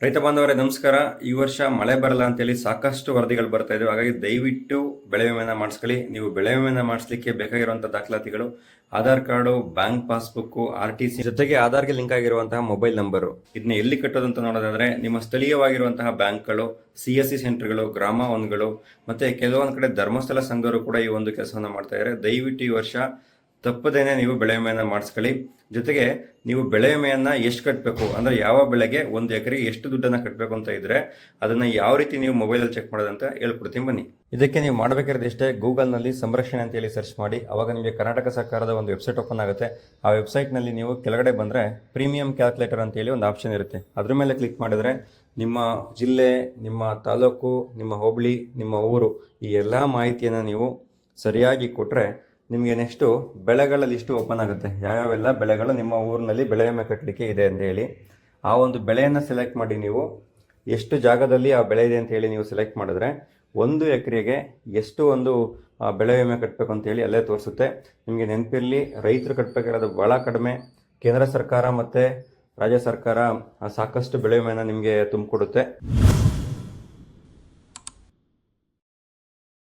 ರೈತ ಬಾಂಧವರೇ ನಮಸ್ಕಾರ. ಈ ವರ್ಷ ಮಳೆ ಬರಲ್ಲ ಅಂತೇಳಿ ಸಾಕಷ್ಟು ವರದಿಗಳು ಬರ್ತಾ ಇದ್ವು. ಹಾಗಾಗಿ ದಯವಿಟ್ಟು ಬೆಳೆ ವಿಮೆನ ಮಾಡಿಸ್ಕೊಳ್ಳಿ. ನೀವು ಬೆಳೆ ವಿಮೆನ ಮಾಡಿಸ್ಲಿಕ್ಕೆ ಬೇಕಾಗಿರುವಂತಹ ದಾಖಲಾತಿಗಳು Aadhaar card, bank passbook, RTC ಜೊತೆಗೆ ಆಧಾರ್ಗೆ ಲಿಂಕ್ ಆಗಿರುವಂತಹ ಮೊಬೈಲ್ ನಂಬರು. ಇದನ್ನ ಎಲ್ಲಿ ಕಟ್ಟೋದು ಅಂತ ನೋಡೋದಾದ್ರೆ ನಿಮ್ಮ ಸ್ಥಳೀಯವಾಗಿರುವಂತಹ ಬ್ಯಾಂಕ್ಗಳು, CSC ಸೆಂಟರ್ಗಳು, ಗ್ರಾಮ ಒನ್ಗಳು ಮತ್ತೆ ಕೆಲವೊಂದು ಕಡೆ ಧರ್ಮಸ್ಥಳ ಸಂಘರು ಕೂಡ ಈ ಒಂದು ಕೆಲಸವನ್ನ ಮಾಡ್ತಾ ಇದ್ದಾರೆ. ದಯವಿಟ್ಟು ಈ ವರ್ಷ ತಪ್ಪದೇನೆ ನೀವು ಬೆಳೆ ವಿಮೆಯನ್ನ ಮಾಡಿಸ್ಕೊಳ್ಳಿ. ಜೊತೆಗೆ ನೀವು ಬೆಳೆ ವಿಮೆಯನ್ನ ಎಷ್ಟು ಕಟ್ಟಬೇಕು ಅಂದ್ರೆ ಯಾವ ಬೆಳೆಗೆ 1 ಎಕರೆಗೆ ಎಷ್ಟು ದುಡ್ಡನ್ನ ಕಟ್ಟಬೇಕು ಅಂತ ಇದ್ರೆ ಅದನ್ನ ಯಾವ ರೀತಿ ನೀವು ಮೊಬೈಲಲ್ಲಿ ಚೆಕ್ ಮಾಡೋದಂತ ಹೇಳ್ಕೊಡ್ತೀನಿ ಬನ್ನಿ. ಇದಕ್ಕೆ ನೀವು ಮಾಡಬೇಕಾದ್ರೆ ಇಷ್ಟೇ, ಗೂಗಲ್ನಲ್ಲಿ ಸಂರಕ್ಷಣೆ ಅಂತ ಹೇಳಿ ಸರ್ಚ್ ಮಾಡಿ. ಅವಾಗ ನಿಮಗೆ ಕರ್ನಾಟಕ ಸರ್ಕಾರದ ಒಂದು ವೆಬ್ಸೈಟ್ ಓಪನ್ ಆಗುತ್ತೆ. ಆ ವೆಬ್ಸೈಟ್ನಲ್ಲಿ ನೀವು ಕೆಳಗಡೆ ಬಂದರೆ ಪ್ರೀಮಿಯಂ ಕ್ಯಾಲ್ಕುಲೇಟರ್ ಅಂತ ಹೇಳಿ ಒಂದು ಆಪ್ಷನ್ ಇರುತ್ತೆ. ಅದ್ರ ಮೇಲೆ ಕ್ಲಿಕ್ ಮಾಡಿದ್ರೆ ನಿಮ್ಮ ಜಿಲ್ಲೆ, ನಿಮ್ಮ ತಾಲೂಕು, ನಿಮ್ಮ ಹೋಬಳಿ, ನಿಮ್ಮ ಊರು ಈ ಎಲ್ಲ ಮಾಹಿತಿಯನ್ನು ನೀವು ಸರಿಯಾಗಿ ಕೊಟ್ಟರೆ ನಿಮಗೆ ನೆಕ್ಸ್ಟು ಬೆಳೆಗಳ ಲಿಸ್ಟು ಓಪನ್ ಆಗುತ್ತೆ. ಯಾವ್ಯಾವೆಲ್ಲ ಬೆಳೆಗಳು ನಿಮ್ಮ ಊರಿನಲ್ಲಿ ಬೆಳೆ ವಿಮೆ ಕಟ್ಟಲಿಕ್ಕೆ ಇದೆ ಅಂತ ಹೇಳಿ ಆ ಒಂದು ಬೆಳೆಯನ್ನು ಸೆಲೆಕ್ಟ್ ಮಾಡಿ ನೀವು ಎಷ್ಟು ಜಾಗದಲ್ಲಿ ಆ ಬೆಳೆ ಇದೆ ಅಂತ ಹೇಳಿ ನೀವು ಸೆಲೆಕ್ಟ್ ಮಾಡಿದ್ರೆ 1 ಎಕರೆಗೆ ಎಷ್ಟು ಒಂದು ಬೆಳೆ ವಿಮೆ ಕಟ್ಟಬೇಕು ಅಂತೇಳಿ ಅಲ್ಲೇ ತೋರಿಸುತ್ತೆ. ನಿಮಗೆ ನೆನಪಿರಲಿ, ರೈತರು ಕಟ್ಟಬೇಕಾಗಿರೋದು ಭಾಳ ಕಡಿಮೆ. ಕೇಂದ್ರ ಸರ್ಕಾರ ಮತ್ತು ರಾಜ್ಯ ಸರ್ಕಾರ ಸಾಕಷ್ಟು ಬೆಳೆ ವಿಮೆನ ನಿಮಗೆ ತುಂಬಿಕೊಡುತ್ತೆ.